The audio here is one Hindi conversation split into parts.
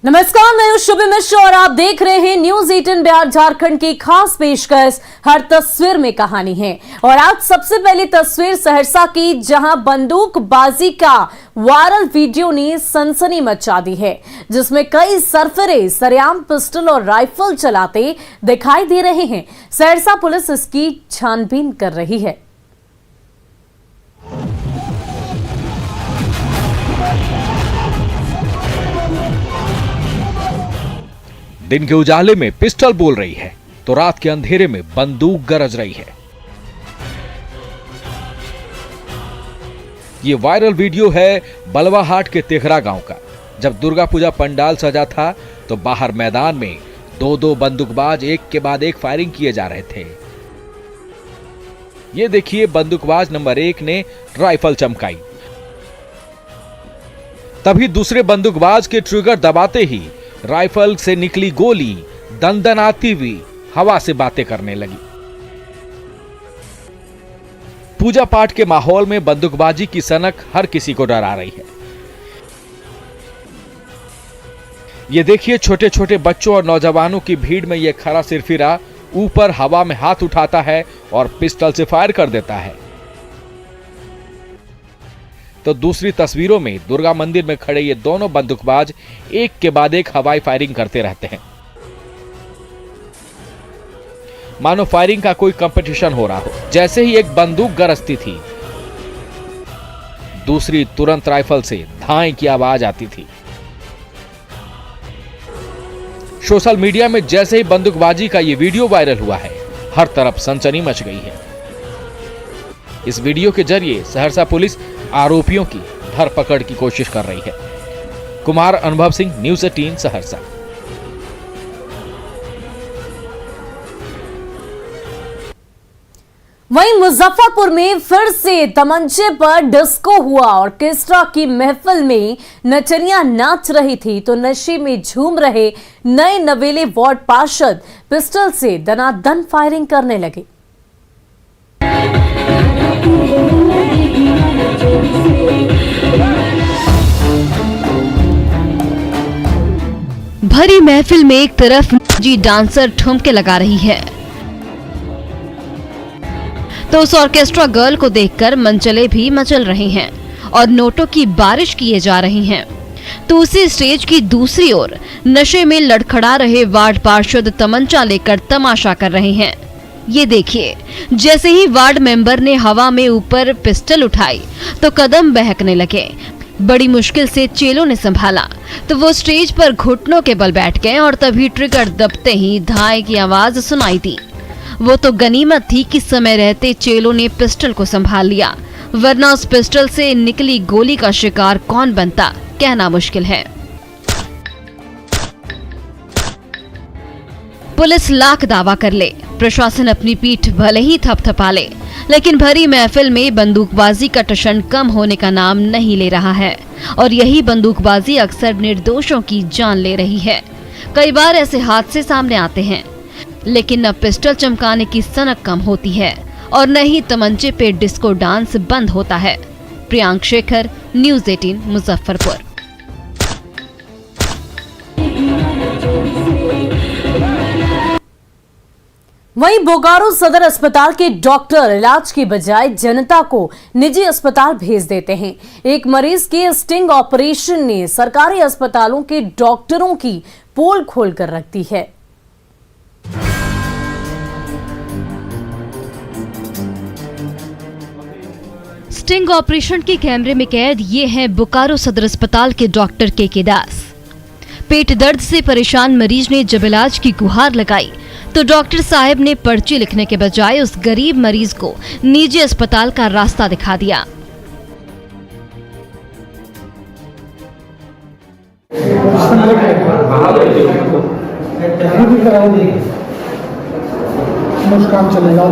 नमस्कार, मैं हूं शुभी मिश्र और आप देख रहे हैं न्यूज 18 बिहार झारखंड की खास पेशकश हर तस्वीर में कहानी है। और आज सबसे पहली तस्वीर सहरसा की, जहां बंदूकबाजी का वायरल वीडियो ने सनसनी मचा दी है, जिसमें कई सरफरे सरेआम पिस्टल और राइफल चलाते दिखाई दे रहे हैं। सहरसा पुलिस इसकी छानबीन कर रही है। दिन के उजाले में पिस्टल बोल रही है तो रात के अंधेरे में बंदूक गरज रही है। ये वायरल वीडियो है बलवाहाट के तेघरा गांव का। जब दुर्गा पूजा पंडाल सजा था तो बाहर मैदान में दो बंदूकबाज एक के बाद एक फायरिंग किए जा रहे थे। ये देखिए, बंदूकबाज नंबर 1 ने राइफल चमकाई, तभी दूसरे बंदूकबाज के ट्रिगर दबाते ही राइफल से निकली गोली दंदनाती हुई हवा से बातें करने लगी। पूजा पाठ के माहौल में बंदूकबाजी की सनक हर किसी को डरा रही है। ये देखिए, छोटे छोटे बच्चों और नौजवानों की भीड़ में यह खरा सिरफिरा ऊपर हवा में हाथ उठाता है और पिस्टल से फायर कर देता है। तो दूसरी तस्वीरों में दुर्गा मंदिर में खड़े ये दोनों बंदूकबाज एक के बाद एक हवाई फायरिंग करते रहते हैं, मानो फायरिंग का कोई कंपटीशन हो रहा हो। जैसे ही एक बंदूक गरजती थी, दूसरी तुरंत राइफल से धाएं की आवाज आती थी। सोशल मीडिया में जैसे ही बंदूकबाजी का ये वीडियो वायरल हुआ है, हर तरफ सनसनी मच गई है। इस वीडियो के जरिए सहरसा पुलिस आरोपियों की धरपकड़ की कोशिश कर रही है। कुमार अनुभव सिंह, न्यूज 18 सहरसा। वहीं मुजफ्फरपुर में फिर से तमंचे पर डिस्को हुआ। ऑर्केस्ट्रा की महफिल में नचनियां नाच रही थी तो नशे में झूम रहे नए नवेले वार्ड पार्षद पिस्टल से दनादन फायरिंग करने लगे। भरी महफिल में एक तरफ जी डांसर ठुमके लगा रही है तो उस ऑर्केस्ट्रा गर्ल को देखकर मनचले भी मचल रहे हैं और नोटों की बारिश किए जा रही हैं। तो उसी स्टेज की दूसरी ओर नशे में लड़खड़ा रहे वार्ड पार्षद तमंचा लेकर तमाशा कर रहे हैं। ये देखिए, जैसे ही वार्ड मेंबर ने हवा में ऊपर पिस्टल उठाई तो कदम बहकने लगे। बड़ी मुश्किल से चेलों ने संभाला तो वो स्टेज पर घुटनों के बल बैठ गए और तभी ट्रिगर दबते ही धाए की आवाज सुनाई दी। वो तो गनीमत थी कि समय रहते चेलों ने पिस्टल को संभाल लिया, वरना उस पिस्टल से निकली गोली का शिकार कौन बनता, कहना मुश्किल है। पुलिस लाख दावा कर ले, प्रशासन अपनी पीठ भले ही थपथपा ले, लेकिन भरी महफिल में बंदूकबाजी का टशन कम होने का नाम नहीं ले रहा है और यही बंदूकबाजी अक्सर निर्दोषों की जान ले रही है। कई बार ऐसे हादसे सामने आते हैं, लेकिन न पिस्टल चमकाने की सनक कम होती है और न ही तमंचे पे डिस्को डांस बंद होता है। प्रियांक शेखर, न्यूज 18 मुजफ्फरपुर। वहीं बोकारो सदर अस्पताल के डॉक्टर इलाज की बजाय जनता को निजी अस्पताल भेज देते हैं। एक मरीज के स्टिंग ऑपरेशन ने सरकारी अस्पतालों के डॉक्टरों की पोल खोलकर रख दी है। स्टिंग ऑपरेशन के कैमरे में कैद ये हैं बोकारो सदर अस्पताल के डॉक्टर के दास। पेट दर्द से परेशान मरीज ने जब इलाज की गुहार लगाई तो डॉक्टर साहब ने पर्ची लिखने के बजाय उस गरीब मरीज को निजी अस्पताल का रास्ता दिखा दिया। काम चलेगा,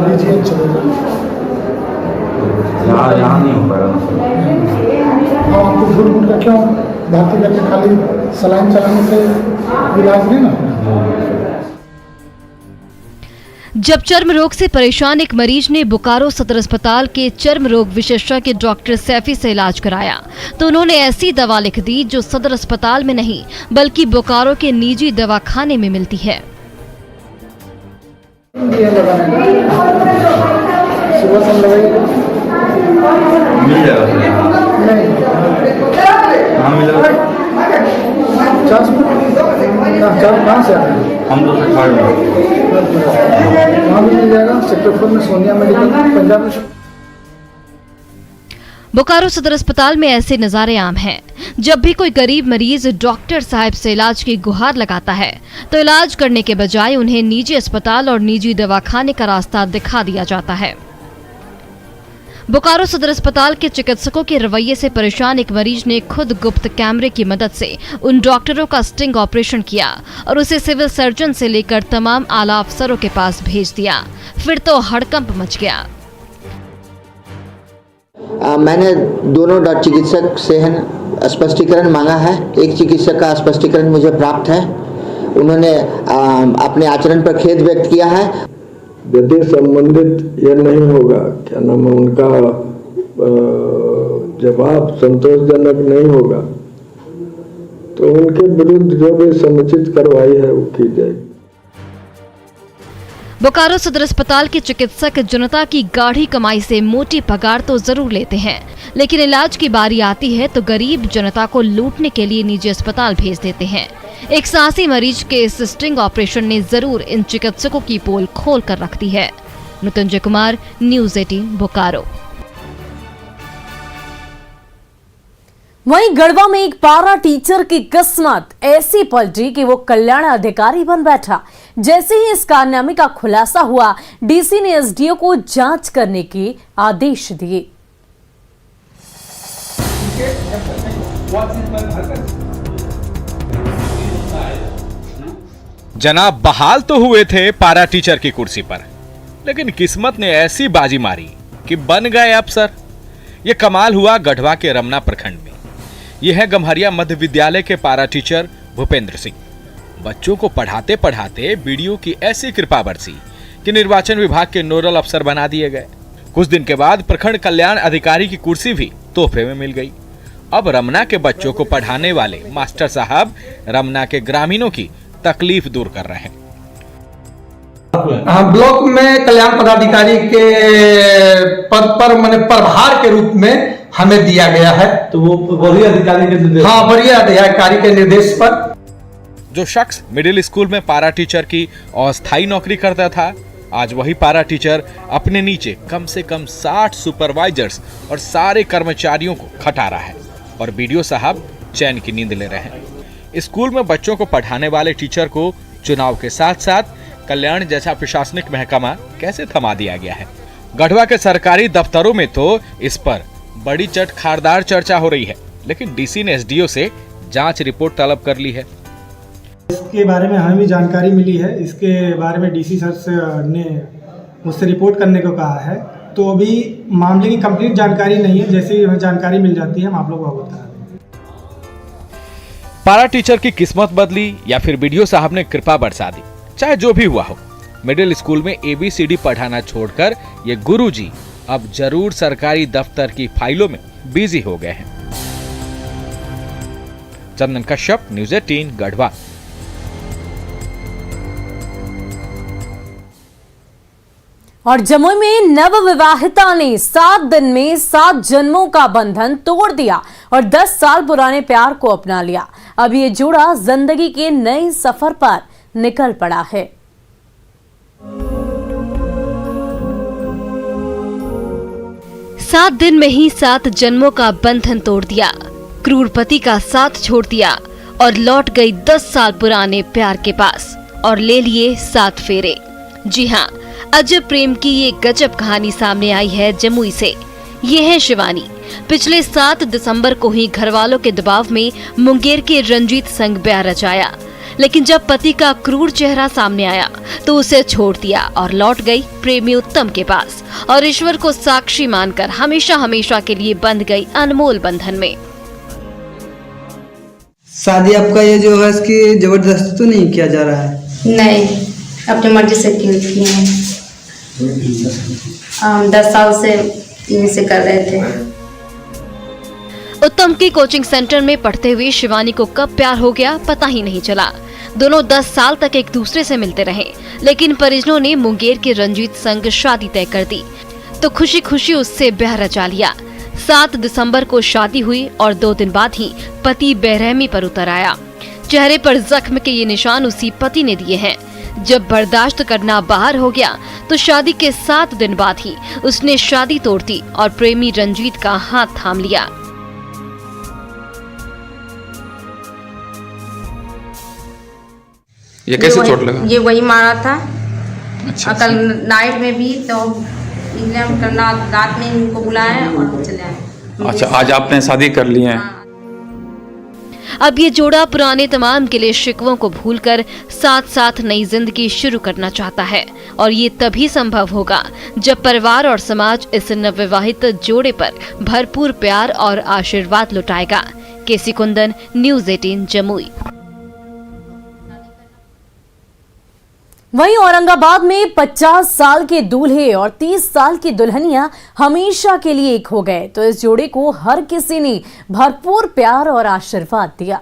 यहाँ नहीं हो पाएगा। आपको झूठ का क्यों भर्ती करके खाली सलाइन चलाने से इलाज नहीं ना। जब चर्म रोग से परेशान एक मरीज ने बोकारो सदर अस्पताल के चर्म रोग विशेषज्ञ डॉक्टर सैफी से इलाज कराया तो उन्होंने ऐसी दवा लिख दी जो सदर अस्पताल में नहीं बल्कि बोकारो के निजी दवाखाने में मिलती है। हम तो मिल जाएगा सेक्टर 4 में सोनिया मेडिकल पंजाब में। बोकारो सदर अस्पताल में ऐसे नजारे आम हैं। जब भी कोई गरीब मरीज डॉक्टर साहब से इलाज की गुहार लगाता है तो इलाज करने के बजाय उन्हें निजी अस्पताल और निजी दवाखाने का रास्ता दिखा दिया जाता है। बोकारो सदर अस्पताल के चिकित्सकों के रवैये से परेशान एक मरीज ने खुद गुप्त कैमरे की मदद से उन डॉक्टरों का स्टिंग ऑपरेशन किया और उसे सिविल सर्जन से लेकर तमाम आला अफसरों के पास भेज दिया। फिर तो हड़कंप मच गया। मैंने दोनों चिकित्सक से स्पष्टीकरण मांगा है। एक चिकित्सक का स्पष्टीकरण मुझे प्राप्त है। उन्होंने अपने आचरण पर खेद व्यक्त किया है। यदि संबंधित यह नहीं होगा, क्या नाम है, उनका जवाब संतोषजनक नहीं होगा तो उनके विरुद्ध जो भी समुचित कार्रवाई है वो की जाएगी। बोकारो सदर अस्पताल के चिकित्सक जनता की गाढ़ी कमाई से मोटी पगार तो जरूर लेते हैं, लेकिन इलाज की बारी आती है तो गरीब जनता को लूटने के लिए निजी अस्पताल भेज देते हैं। एक साहसी मरीज के इस स्टिंग ऑपरेशन ने जरूर इन चिकित्सकों की पोल खोल कर रख दी है। मृत्युंजय कुमार, न्यूज़ 18 बोकारो। वहीं गढ़वा में एक पारा टीचर की किस्मत ऐसी पलटी कि वो कल्याण अधिकारी बन बैठा। जैसे ही इस कारनामे का खुलासा हुआ, डीसी ने एसडीओ को जांच करने के आदेश दिए। जनाब बहाल तो हुए थे पारा टीचर की कुर्सी पर, लेकिन किस्मत ने ऐसी बाजी मारी कि बन गए अफसर। यह कमाल हुआ गढ़वा के रमना प्रखंड में। यह है गम्हरिया मध्य विद्यालय के पारा टीचर भूपेंद्र सिंह। बच्चों को पढ़ाते पढ़ाते बीडीओ की ऐसी कृपा बरसी कि निर्वाचन विभाग के नोडल अफसर बना दिए गए। कुछ दिन के बाद प्रखंड कल्याण अधिकारी की कुर्सी भी तोहफे में मिल गई। अब रमना के बच्चों को पढ़ाने वाले मास्टर साहब रमना के ग्रामीणों की तकलीफ दूर कर रहे हैं। ब्लॉक में कल्याण पदाधिकारी के पद पर मैंने प्रभार के रूप में हमें दिया गया है। तो वो वरीय अधिकारी के निर्देश? हाँ, वरीय अधिकारी के निर्देश पर। जो शख्स मिडिल स्कूल में पारा टीचर की अस्थायी नौकरी करता था, आज वही पारा टीचर अपने नीचे कम से कम 60 सुपरवाइजर्स और सारे कर्मचारियों को खटा रहा है और बीडीओ साहब चैन की नींद ले रहे हैं। स्कूल में बच्चों को पढ़ाने वाले टीचर को चुनाव के साथ साथ कल्याण जैसा प्रशासनिक महकमा कैसे थमा दिया गया है। गढ़वा के सरकारी दफ्तरों में तो इस पर बड़ी चटखारदार चर्चा हो रही है, लेकिन डीसी ने एसडीओ से जांच रिपोर्ट तलब कर ली है। इसके बारे में हमें भी जानकारी मिली है। इसके बारे में डीसी सर से ने मुझसे रिपोर्ट करने को कहा है, तो अभी मामले की कंप्लीट जानकारी नहीं है। जैसे ही हमें जानकारी मिल जाती है हम आप लोगों को बता देंगे। पारा टीचर की किस्मत बदली या फिर बीडीओ साहब ने कृपा बरसा दी, चाहे जो भी हुआ हो, मिडिल स्कूल में एबीसीडी पढ़ाना छोड़कर ये गुरुजी अब जरूर सरकारी दफ्तर की फाइलों में बिजी हो गए हैं। चंदन कश्यप, न्यूज़ 18 गढ़वा। और जमुई में नवविवाहिता ने 7 दिन में 7 जन्मों का बंधन तोड़ दिया और 10 साल पुराने प्यार को अपना लिया। अब ये जोड़ा जिंदगी के नए सफर पर निकल पड़ा है। सात दिन में ही 7 जन्मों का बंधन तोड़ दिया, क्रूर पति का साथ छोड़ दिया और लौट गई 10 साल पुराने प्यार के पास और ले लिए 7 फेरे। जी हाँ, अजब प्रेम की ये गजब कहानी सामने आई है जमुई से। ये है शिवानी। पिछले 7 दिसंबर को ही घरवालों के दबाव में मुंगेर के रंजीत संग ब्याह रचाया, लेकिन जब पति का क्रूर चेहरा सामने आया तो उसे छोड़ दिया और लौट गई प्रेमी उत्तम के पास और ईश्वर को साक्षी मानकर हमेशा हमेशा के लिए बंध गई अनमोल बंधन में। शादी आपका ये जो है इसकी जबरदस्ती तो नहीं किया जा रहा है? नहीं, अपनी मर्जी से की है। 10 साल से यहीं से कर रहे थे। उत्तम की कोचिंग सेंटर में पढ़ते हुए शिवानी को कब प्यार हो गया पता ही नहीं चला। दोनों 10 साल तक एक दूसरे से मिलते रहे, लेकिन परिजनों ने मुंगेर के रंजीत संग शादी तय कर दी तो खुशी खुशी उससे ब्याह रचा लिया। 7 दिसंबर को शादी हुई और 2 दिन बाद ही पति बेरहमी पर उतर आया। चेहरे पर जख्म के ये निशान उसी पति ने दिए हैं। जब बर्दाश्त करना बाहर हो गया तो शादी के 7 दिन बाद ही उसने शादी तोड़ दी और प्रेमी रंजीत का हाथ थाम लिया। ये कैसे चोट लगा? ये वही मारा था। अच्छा, कल नाइट में भी तो हम करना रात में इनको बुलाए और हम चले आए। अच्छा, आज आपने शादी कर ली है। अब ये जोड़ा पुराने तमाम गिले शिकवों को भूलकर साथ साथ नई जिंदगी शुरू करना चाहता है और ये तभी संभव होगा जब परिवार और समाज इस नवविवाहित जोड़े पर भरपूर प्यार और आशीर्वाद लुटाएगा। केसी कुंदन, न्यूज़ 18 जमुई। वहीं औरंगाबाद में 50 साल के दूल्हे और 30 साल की दुल्हनिया हमेशा के लिए एक हो गए तो इस जोड़े को हर किसी ने भरपूर प्यार और आशीर्वाद दिया।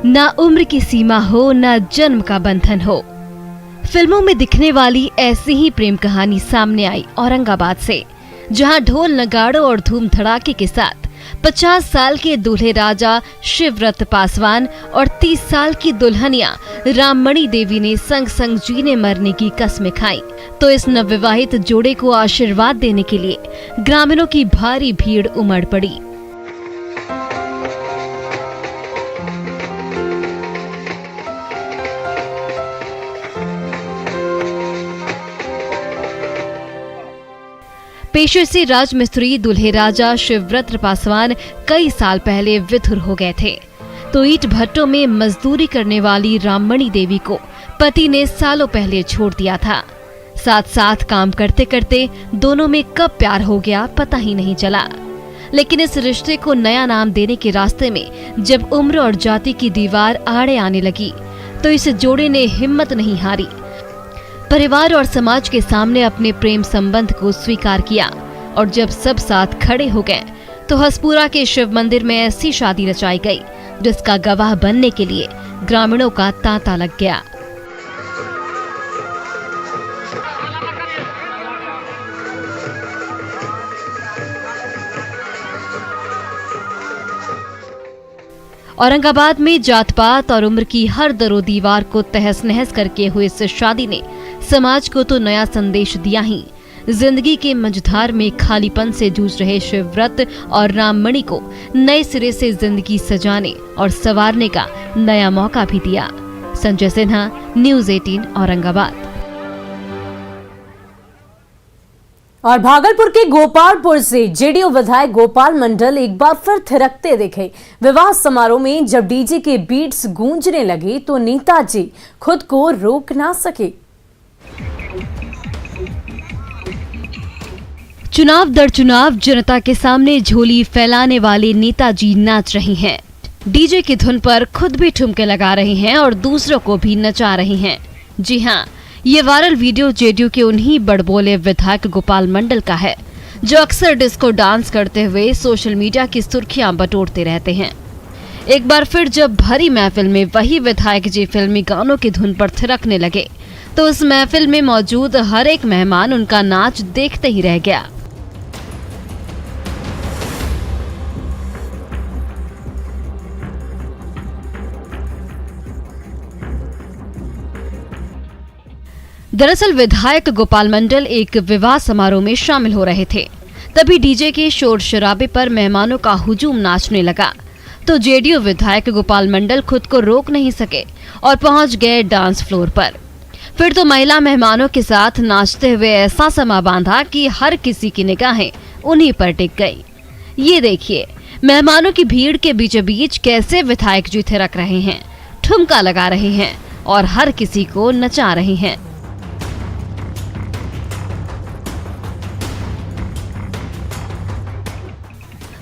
ना उम्र की सीमा हो, ना जन्म का बंधन हो। फिल्मों में दिखने वाली ऐसी ही प्रेम कहानी सामने आई औरंगाबाद से, जहां ढोल नगाड़ों और धूम धड़ाके के साथ 50 साल के दूल्हे राजा शिवव्रत पासवान और 30 साल की दुल्हनिया राममणि देवी ने संग संग जीने मरने की कस्में खाई तो इस नवविवाहित जोड़े को आशीर्वाद देने के लिए ग्रामीणों की भारी भीड़ उमड़ पड़ी। पेशे से राजमिस्त्री दूल्हे राजा शिवव्रत पासवान कई साल पहले विधुर हो गए थे तो ईंट भट्टों में मजदूरी करने वाली राममणि देवी को पति ने सालों पहले छोड़ दिया था। साथ साथ काम करते करते दोनों में कब प्यार हो गया पता ही नहीं चला, लेकिन इस रिश्ते को नया नाम देने के रास्ते में जब उम्र और जाति की दीवार आड़े आने लगी तो इस जोड़े ने हिम्मत नहीं हारी। परिवार और समाज के सामने अपने प्रेम संबंध को स्वीकार किया और जब सब साथ खड़े हो गए तो हसपुरा के शिव मंदिर में ऐसी शादी रचाई गई जिसका गवाह बनने के लिए ग्रामीणों का तांता लग गया। औरंगाबाद में जात पात और उम्र की हर दरो दीवार को तहस नहस करके हुई इस शादी ने समाज को तो नया संदेश दिया ही, जिंदगी के मझधार में खालीपन से जूझ रहे शिवव्रत और राममणि को नए सिरे से जिंदगी सजाने और संवारने का नया मौका भी दिया। संजय सिन्हा, न्यूज़ 18 औरंगाबाद। और भागलपुर के गोपालपुर से जेडीयू विधायक गोपाल मंडल एक बार फिर थिरकते दिखे। विवाह समारोह में जब डीजे के बीट्स गूंजने लगे तो नेताजी खुद को रोक ना सके। चुनाव दर चुनाव जनता के सामने झोली फैलाने वाले नेताजी नाच रहे हैं। डीजे की धुन पर खुद भी ठुमके लगा रहे हैं और दूसरों को भी नचा रहे हैं। जी हां, ये वायरल वीडियो जेडीयू के उन्हीं बड़बोले विधायक गोपाल मंडल का है जो अक्सर डिस्को डांस करते हुए सोशल मीडिया की सुर्खियां बटोरते रहते हैं। एक बार फिर जब भरी महफिल में वही विधायक जी फिल्मी गानों की धुन पर थिरकने लगे तो उस महफिल में मौजूद हर एक मेहमान उनका नाच देखते ही रह गया। दरअसल विधायक गोपाल मंडल एक विवाह समारोह में शामिल हो रहे थे, तभी डीजे के शोर शराबे पर मेहमानों का हुजूम नाचने लगा तो जेडीयू विधायक गोपाल मंडल खुद को रोक नहीं सके और पहुंच गए डांस फ्लोर पर। फिर तो महिला मेहमानों के साथ नाचते हुए ऐसा समा बांधा कि हर किसी की निगाहें उन्हीं पर टिक गई। ये देखिए, मेहमानों की भीड़ के बीचों बीच कैसे विधायक जी थिरक रहे हैं, ठुमका लगा रहे हैं और हर किसी को नचा रही हैं।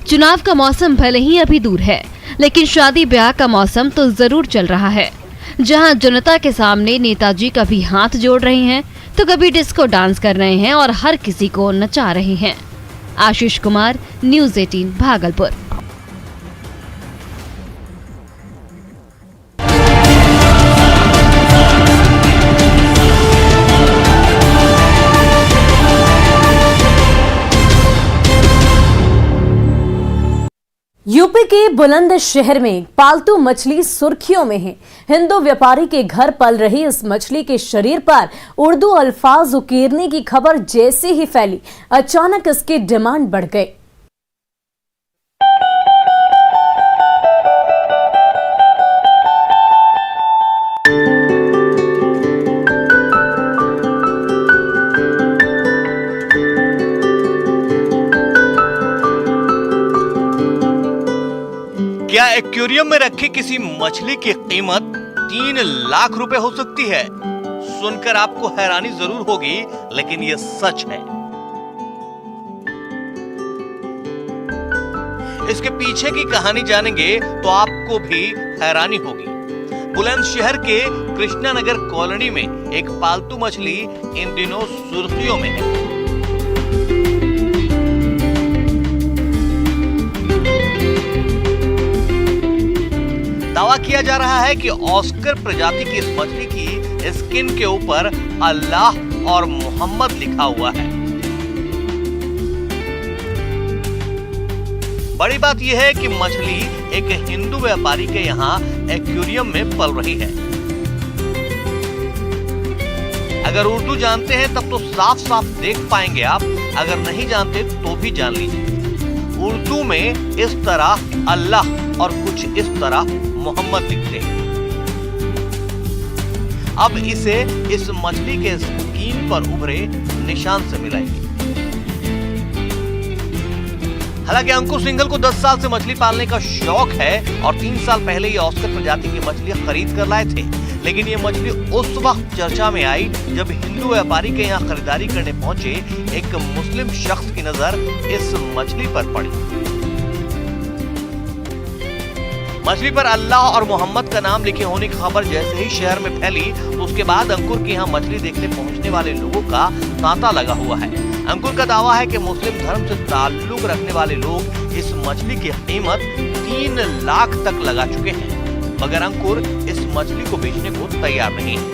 चुनाव का मौसम भले ही अभी दूर है, लेकिन शादी ब्याह का मौसम तो जरूर चल रहा है, जहां जनता के सामने नेताजी कभी हाथ जोड़ रहे हैं तो कभी डिस्को डांस कर रहे हैं और हर किसी को नचा रहे हैं। आशीष कुमार, न्यूज़ 18 भागलपुर। यूपी के बुलंदशहर में पालतू मछली सुर्खियों में है। हिंदू व्यापारी के घर पल रही इस मछली के शरीर पर उर्दू अल्फाज उकेरने की खबर जैसे ही फैली, अचानक इसकी डिमांड बढ़ गई। क्या एक्वेरियम में रखी किसी मछली की कीमत 3 लाख रुपए हो सकती है? सुनकर आपको हैरानी जरूर होगी, लेकिन यह सच है। इसके पीछे की कहानी जानेंगे तो आपको भी हैरानी होगी। बुलंदशहर के कृष्णा नगर कॉलोनी में एक पालतू मछली इन दिनों सुर्खियों में है। दावा किया जा रहा है कि ऑस्कर प्रजाति की इस मछली की स्किन के ऊपर अल्लाह और मोहम्मद लिखा हुआ है। बड़ी बात यह है कि मछली एक हिंदू व्यापारी के यहाँ एक्वेरियम में पल रही है। अगर उर्दू जानते हैं तब तो साफ साफ देख पाएंगे आप, अगर नहीं जानते तो भी जान लीजिए। उर्दू में इस तरह अल्लाह और कुछ इस तरह मोहम्मद लिखते हैं। अब इसे इस मछली के स्किन पर उभरे निशान से मिलाएंगे। हालांकि अंकुर सिंघल को 10 साल से मछली पालने का शौक है और 3 साल पहले ये ऑस्कर प्रजाति की मछली खरीद कर लाए थे, लेकिन ये मछली उस वक्त चर्चा में आई जब हिंदू व्यापारी के यहाँ खरीदारी करने पहुंचे एक मुस्लिम शख्स की नजर इस मछली पर पड़ी। मछली पर अल्लाह और मोहम्मद का नाम लिखे होने की खबर जैसे ही शहर में फैली तो उसके बाद अंकुर के यहाँ मछली देखने पहुंचने वाले लोगों का तांता लगा हुआ है। अंकुर का दावा है कि मुस्लिम धर्म से ताल्लुक रखने वाले लोग इस मछली की कीमत 3 लाख तक लगा चुके हैं, मगर अंकुर इस मछली को बेचने को तैयार नहीं है।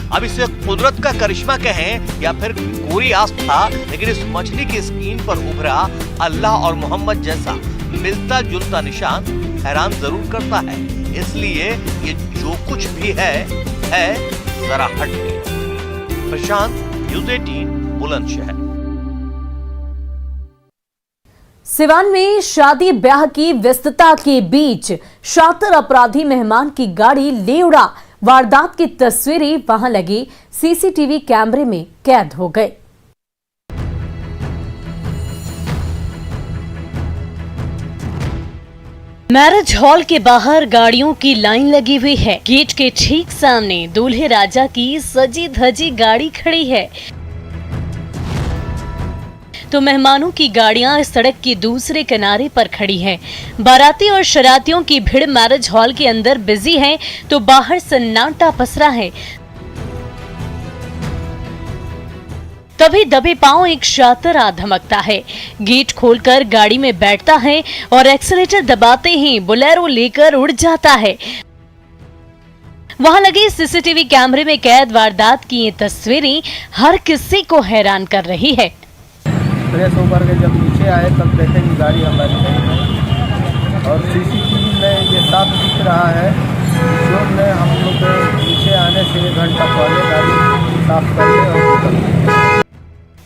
अब इसे कुदरत का करिश्मा कहें या फिर कोई आस्था, लेकिन इस मछली की स्किन पर उभरा अल्लाह और मोहम्मद जैसा मिलता जुलता निशान हैरान जरूर करता है। इसलिए ये जो कुछ भी है जरा हटके। प्रशांत, न्यूज़ 18 बुलंदशहर। सिवान में शादी ब्याह की व्यस्तता के बीच शातिर अपराधी मेहमान की गाड़ी ले उड़ा। वारदात की तस्वीरें वहां लगी सीसीटीवी कैमरे में कैद हो गए। मैरिज हॉल के बाहर गाड़ियों की लाइन लगी हुई है। गेट के ठीक सामने दूल्हे राजा की सजी धजी गाड़ी खड़ी है, तो मेहमानों की गाड़ियां सड़क के दूसरे किनारे पर खड़ी हैं। बाराती और शरातियों की भीड़ मैरिज हॉल के अंदर बिजी है, तो बाहर सन्नाटा पसरा है। तभी दबे पांव एक शातिर आ धमकता है, गेट खोलकर गाड़ी में बैठता है और एक्सीलेटर दबाते ही बोलेरो लेकर उड़ जाता है। वहां लगे सीसीटीवी कैमरे में कैद वारदात की ये तस्वीरें हर किसी को हैरान कर रही है। फ्रेश होकर के जब नीचे आए तब देखे कि गाड़ी हमारी नहीं है और सीसीटीवी में ये साफ दिख रहा है। जो ने हम लोग नीचे आने से 1 घंटा पहले गाड़ी साफ करके और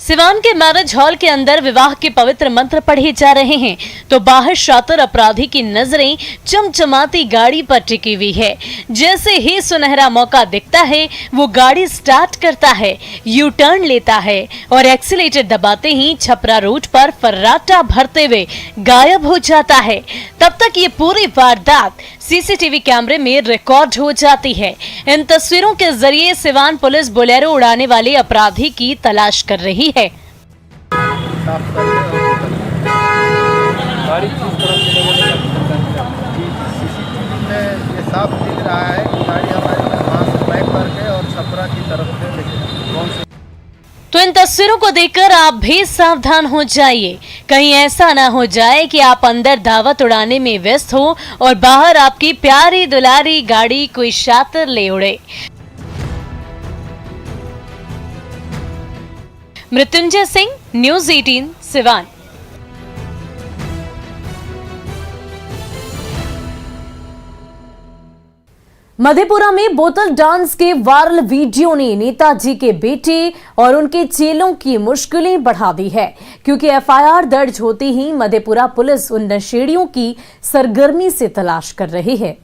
सिवान के मैरिज हॉल के अंदर विवाह के पवित्र मंत्र पढ़े जा रहे हैं तो बाहर शातिर अपराधी की नजरें चमचमाती गाड़ी पर टिकी हुई है। जैसे ही सुनहरा मौका दिखता है वो गाड़ी स्टार्ट करता है, यू टर्न लेता है और एक्सीलेटर दबाते ही छपरा रोड पर फर्राटा भरते हुए गायब हो जाता है। तब तक ये पूरी वारदात सीसीटीवी कैमरे में रिकॉर्ड हो जाती है। इन तस्वीरों के जरिए सिवान पुलिस बोलेरो उड़ाने वाले अपराधी की तलाश कर रही है। गाड़ी किस तरफ सीसीटीवी में ये साफ दिख रहा है कि गाड़ी हमारी वहाँ से बैक करके और छपरा की तरफ से लेके कौन से। तो इन तस्वीरों को देखकर आप भी सावधान हो जाइए, कहीं ऐसा ना हो जाए कि आप अंदर दावत उड़ाने में व्यस्त हो और बाहर आपकी प्यारी दुलारी गाड़ी कोई शातिर ले उड़े। मृत्युंजय सिंह, न्यूज़ 18 सिवान। मधेपुरा में बोतल डांस के वायरल वीडियो ने नेताजी के बेटे और उनके चेलों की मुश्किलें बढ़ा दी है, क्योंकि एफआईआर दर्ज होते ही मधेपुरा पुलिस उन नशेड़ियों की सरगर्मी से तलाश कर रही है।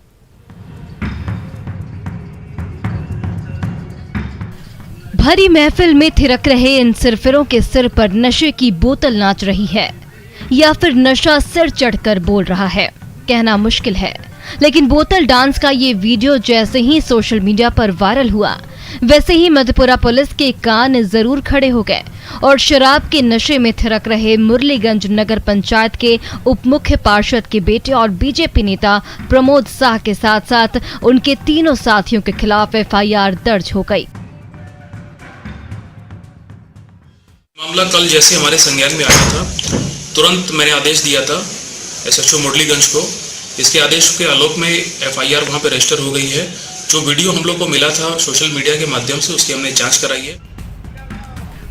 भरी महफिल में थिरक रहे इन सिरफिरों के सिर पर नशे की बोतल नाच रही है या फिर नशा सिर चढ़कर बोल रहा है, कहना मुश्किल है। लेकिन बोतल डांस का ये वीडियो जैसे ही सोशल मीडिया पर वायरल हुआ, वैसे ही मधेपुरा पुलिस के कान जरूर खड़े हो गए और शराब के नशे में थिरक रहे मुरलीगंज नगर पंचायत के उप मुख्य पार्षद के बेटे और बीजेपी नेता प्रमोद शाह के साथ साथ उनके तीनों साथियों के खिलाफ एफआईआर दर्ज हो गई। मामला कल जैसे हमारे संज्ञान में आया था, तुरंत मैंने आदेश दिया था एसएचओ मुरलीगंज को। इसके आदेश के आलोक में एफआईआर वहां पे रजिस्टर हो गई है। जो वीडियो हम लोग को मिला था सोशल मीडिया के माध्यम से, उसकी हमने जांच कराई है।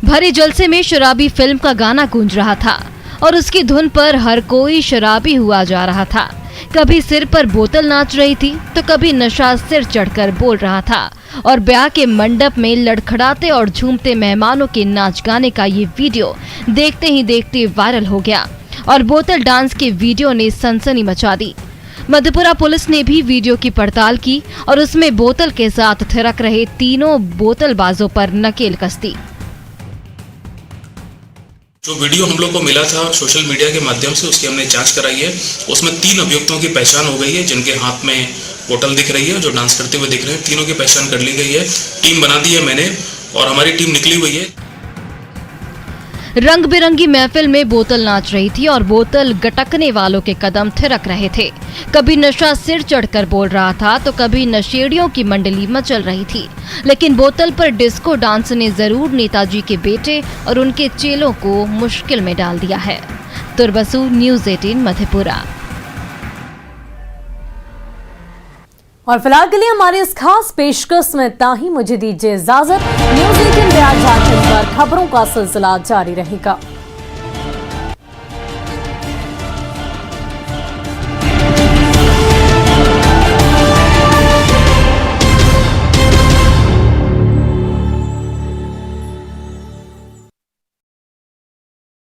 भरे जलसे में शराबी फिल्म का गाना गूंज रहा था और उसकी धुन पर हर कोई शराबी हुआ जा रहा था। कभी सिर पर बोतल नाच रही थी तो कभी नशा सिर चढ़कर बोल रहा था और ब्याह के मंडप में लड़खड़ाते और झूमते मेहमानों के नाच गाने का ये वीडियो देखते ही देखते वायरल हो गया और बोतल डांस के वीडियो ने सनसनी मचा दी। मधेपुरा पुलिस ने भी वीडियो की पड़ताल की और उसमें बोतल के साथ थिरक रहे तीनों बोतलबाजों पर नकेल कस दी। जो वीडियो हम लोग को मिला था सोशल मीडिया के माध्यम से, उसकी हमने जांच कराई है। उसमें 3 अभियुक्तों की पहचान हो गई है, जिनके हाथ में बोतल दिख रही है, जो डांस करते हुए दिख रहे हैं। तीनों की पहचान कर ली गई है, टीम बना दी है मैंने और हमारी टीम निकली हुई है। रंग बिरंगी महफिल में बोतल नाच रही थी और बोतल गटकने वालों के कदम थिरक रहे थे। कभी नशा सिर चढ़कर बोल रहा था तो कभी नशेड़ियों की मंडली मचल रही थी। लेकिन बोतल पर डिस्को डांस ने जरूर नेताजी के बेटे और उनके चेलों को मुश्किल में डाल दिया है। तुरबसु, न्यूज़ 18 मधेपुरा। और फिलहाल के लिए हमारी इस खास पेशकश में इतना ही। मुझे दीजिए इजाजत। न्यूज़ 18 बिहार झारखंड पर खबरों का सिलसिला जारी रहेगा।